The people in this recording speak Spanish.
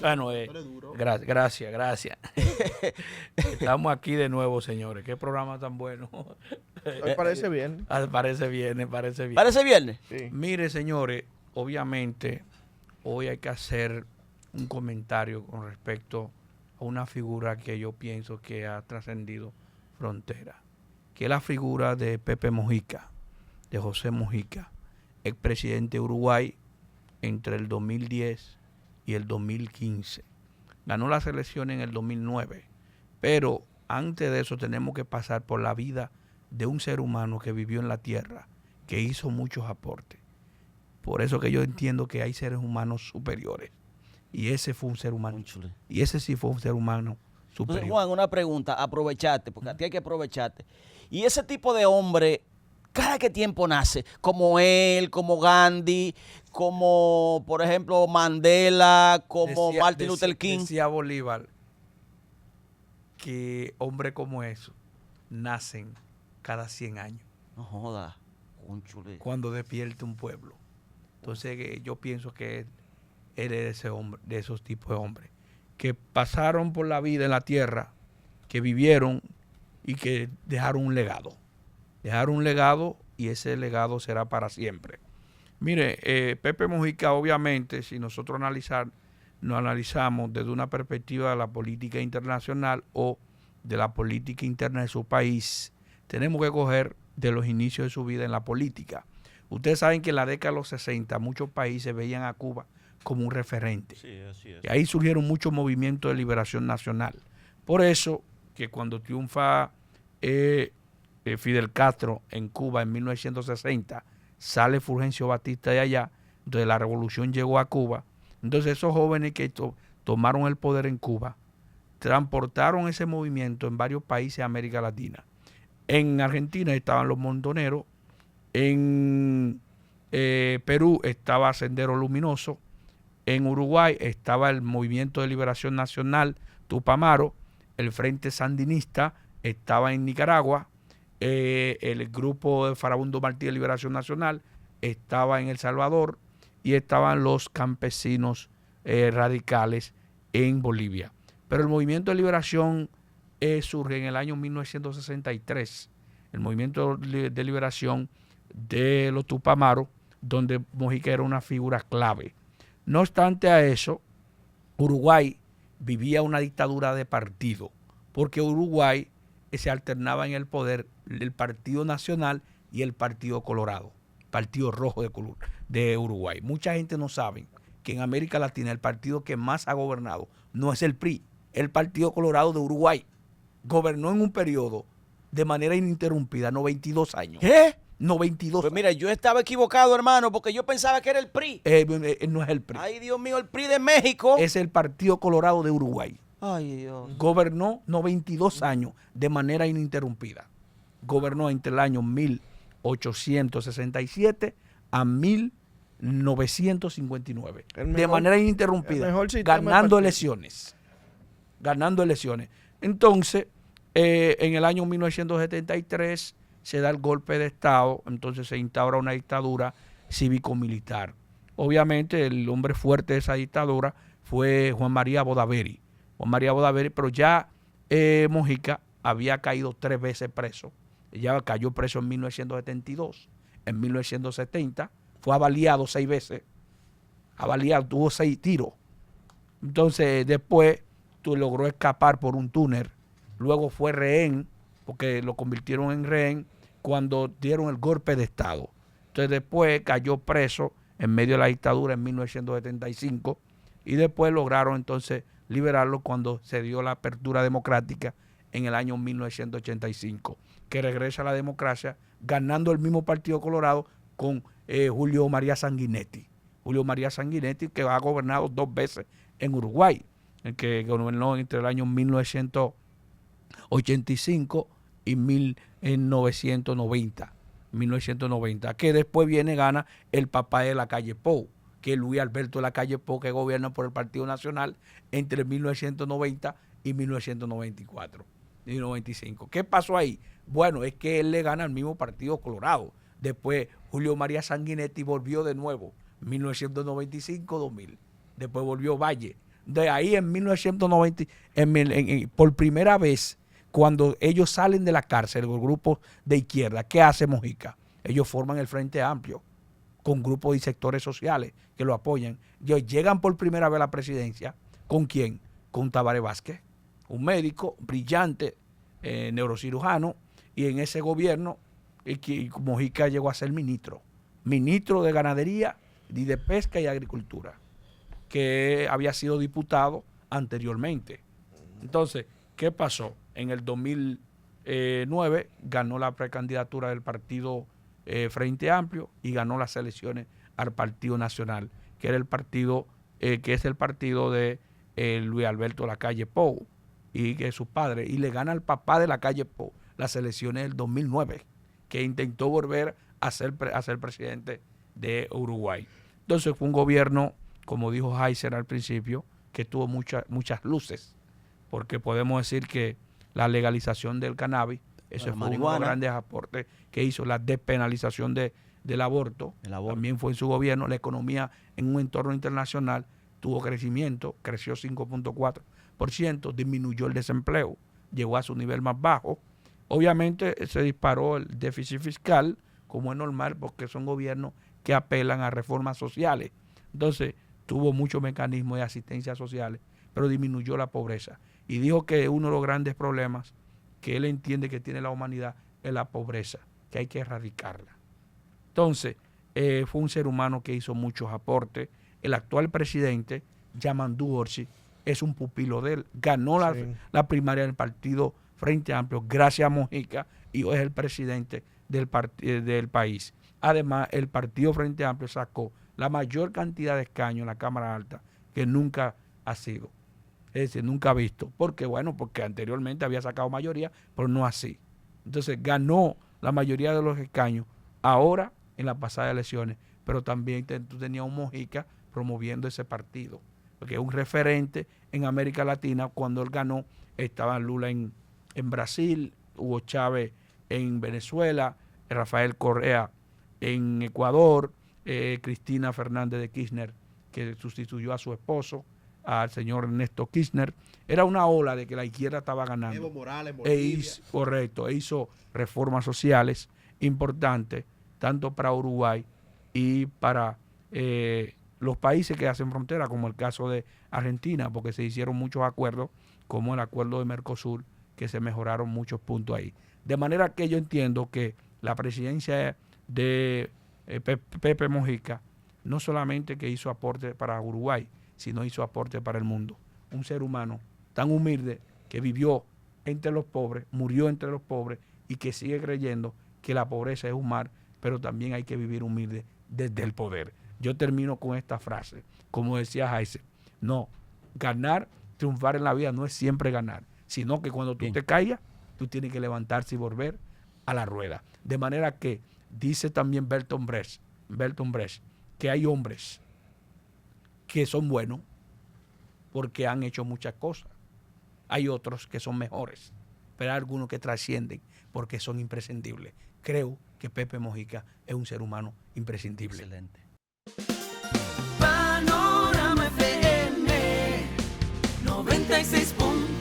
Bueno, gracias. Estamos aquí de nuevo, señores. Qué programa tan bueno. Me parece bien. Parece bien. ¿Parece viernes? Sí. Mire, señores, obviamente hoy hay que hacer un comentario con respecto a una figura que yo pienso que ha trascendido frontera, que es la figura de Pepe Mujica, de José Mujica, expresidente de Uruguay entre el 2010 y el 2015. Ganó las elecciones en el 2009, pero antes de eso tenemos que pasar por la vida de un ser humano que vivió en la tierra, que hizo muchos aportes. Por eso que yo entiendo que hay seres humanos superiores. Y ese fue un ser humano. Y ese sí fue un ser humano superior. Entonces, Juan, una pregunta, aprovecharte, porque a ti hay que aprovecharte. Y ese tipo de hombre, ¿cada qué tiempo nace? Como él, como Gandhi, como, por ejemplo, Mandela, como Martin Luther King. Decía Bolívar que hombres como eso nacen cada 100 años. No joda, cónchale. Cuando despierte un pueblo. Entonces yo pienso que él es ese hombre, de esos tipos de hombres, que pasaron por la vida en la tierra, que vivieron y que dejaron un legado. Dejaron un legado y ese legado será para siempre. Mire, Pepe Mujica, obviamente, si nosotros nos analizamos desde una perspectiva de la política internacional o de la política interna de su país, tenemos que coger de los inicios de su vida en la política. Ustedes saben que en la década de los 60 muchos países veían a Cuba como un referente. Sí, así es. Y ahí surgieron muchos movimientos de liberación nacional. Por eso que cuando triunfa Fidel Castro en Cuba en 1960, sale Fulgencio Batista de allá, entonces la revolución llegó a Cuba. Entonces esos jóvenes que tomaron el poder en Cuba, transportaron ese movimiento en varios países de América Latina. En Argentina estaban los montoneros, en Perú estaba Sendero Luminoso, en Uruguay estaba el Movimiento de Liberación Nacional, Tupamaro, el Frente Sandinista estaba en Nicaragua, el grupo de Farabundo Martí de Liberación Nacional estaba en El Salvador y estaban los campesinos radicales en Bolivia. Pero el Movimiento de Liberación surge en el año 1963, el Movimiento de Liberación de los Tupamaros, donde Mujica era una figura clave. No obstante a eso, Uruguay vivía una dictadura de partido, porque Uruguay se alternaba en el poder el Partido Nacional y el Partido Colorado, Partido Rojo de Uruguay. Mucha gente no sabe que en América Latina el partido que más ha gobernado no es el PRI, el Partido Colorado de Uruguay. Gobernó en un periodo de manera ininterrumpida 92 años. ¿Qué? 92 Pues mira, yo estaba equivocado, hermano, porque yo pensaba que era el PRI. no es el PRI. Ay, Dios mío, el PRI de México. Es el Partido Colorado de Uruguay. Ay, Dios. Gobernó 92 años de manera ininterrumpida. Gobernó entre el año 1867 a 1959. De manera ininterrumpida. Ganando elecciones. Entonces, en el año 1973 se da el golpe de Estado, entonces se instaura una dictadura cívico-militar. Obviamente el hombre fuerte de esa dictadura fue Juan María Bodaveri, pero ya Mujica había caído 3 veces preso. Ya cayó preso en 1972, en 1970, fue avaliado 6 veces, tuvo 6 tiros. Entonces después logró escapar por un túnel, luego fue rehén, porque lo convirtieron en rehén cuando dieron el golpe de Estado. Entonces después cayó preso en medio de la dictadura en 1975 y después lograron entonces liberarlo cuando se dio la apertura democrática en el año 1985, que regresa a la democracia ganando el mismo Partido Colorado con Julio María Sanguinetti. Julio María Sanguinetti, que ha gobernado 2 veces en Uruguay, el que gobernó entre el año 1985 y 1990, que después gana el papá de la calle Pou, que es Luis Alberto de la calle Pou, que gobierna por el Partido Nacional entre 1990 y 1994 y 95. ¿Qué pasó ahí? Bueno, es que él le gana al mismo Partido Colorado. Después Julio María Sanguinetti volvió de nuevo, 1995-2000. Después volvió Valle, De ahí en 1990, por primera vez, cuando ellos salen de la cárcel, los grupos de izquierda, ¿qué hace Mojica? Ellos forman el Frente Amplio con grupos y sectores sociales que lo apoyan. Ellos llegan por primera vez a la presidencia. ¿Con quién? Con Tabaré Vázquez, un médico brillante, neurocirujano, y en ese gobierno Mojica llegó a ser ministro de Ganadería y de Pesca y Agricultura, que había sido diputado anteriormente. Entonces, ¿qué pasó? En el 2009 ganó la precandidatura del partido Frente Amplio y ganó las elecciones al Partido Nacional, que era el partido que es el partido de Luis Alberto Lacalle Pou, y que es su padre, y le gana al papá de Lacalle Pou las elecciones del 2009, que intentó volver a ser presidente de Uruguay. Entonces fue un gobierno, como dijo Heiser al principio, que tuvo muchas luces, porque podemos decir que la legalización del cannabis, eso fue uno de los grandes aportes que hizo, la despenalización del aborto, también fue en su gobierno. La economía en un entorno internacional tuvo crecimiento, creció 5.4%, disminuyó el desempleo, llegó a su nivel más bajo. Obviamente se disparó el déficit fiscal, como es normal, porque son gobiernos que apelan a reformas sociales. Entonces tuvo muchos mecanismos de asistencia sociales, pero disminuyó la pobreza. Y dijo que uno de los grandes problemas que él entiende que tiene la humanidad es la pobreza, que hay que erradicarla. Entonces, fue un ser humano que hizo muchos aportes. El actual presidente, Yamandu Orsi, es un pupilo de él. Ganó la primaria del partido Frente Amplio gracias a Mojica y hoy es el presidente del país. Además, el partido Frente Amplio sacó la mayor cantidad de escaños en la Cámara Alta que nunca ha sido. Es decir, nunca ha visto. ¿Por qué? Bueno, porque anteriormente había sacado mayoría, pero no así. Entonces ganó la mayoría de los escaños ahora en las pasadas elecciones, pero también tú tenías un Mojica promoviendo ese partido, porque es un referente en América Latina. Cuando él ganó, estaba Lula en Brasil, Hugo Chávez en Venezuela, Rafael Correa en Ecuador, Cristina Fernández de Kirchner, que sustituyó a su esposo, al señor Ernesto Kirchner. Era una ola de que la izquierda estaba ganando. Evo Morales, Bolivia. Correcto, hizo reformas sociales importantes, tanto para Uruguay y para los países que hacen frontera, como el caso de Argentina, porque se hicieron muchos acuerdos, como el acuerdo de Mercosur, que se mejoraron muchos puntos ahí. De manera que yo entiendo que la presidencia de Pepe Mojica no solamente que hizo aporte para Uruguay, sino hizo aporte para el mundo. Un ser humano tan humilde que vivió entre los pobres, murió entre los pobres y que sigue creyendo que la pobreza es un mal, pero también hay que vivir humilde desde el poder. Yo termino con esta frase, como decía Heiser, no, triunfar en la vida no es siempre ganar, sino que cuando tú te caigas, tú tienes que levantarte y volver a la rueda. De manera que dice también Bertolt Brecht, que hay hombres que son buenos porque han hecho muchas cosas. Hay otros que son mejores, pero hay algunos que trascienden porque son imprescindibles. Creo que Pepe Mojica es un ser humano imprescindible. Excelente. Panorama FM 96.1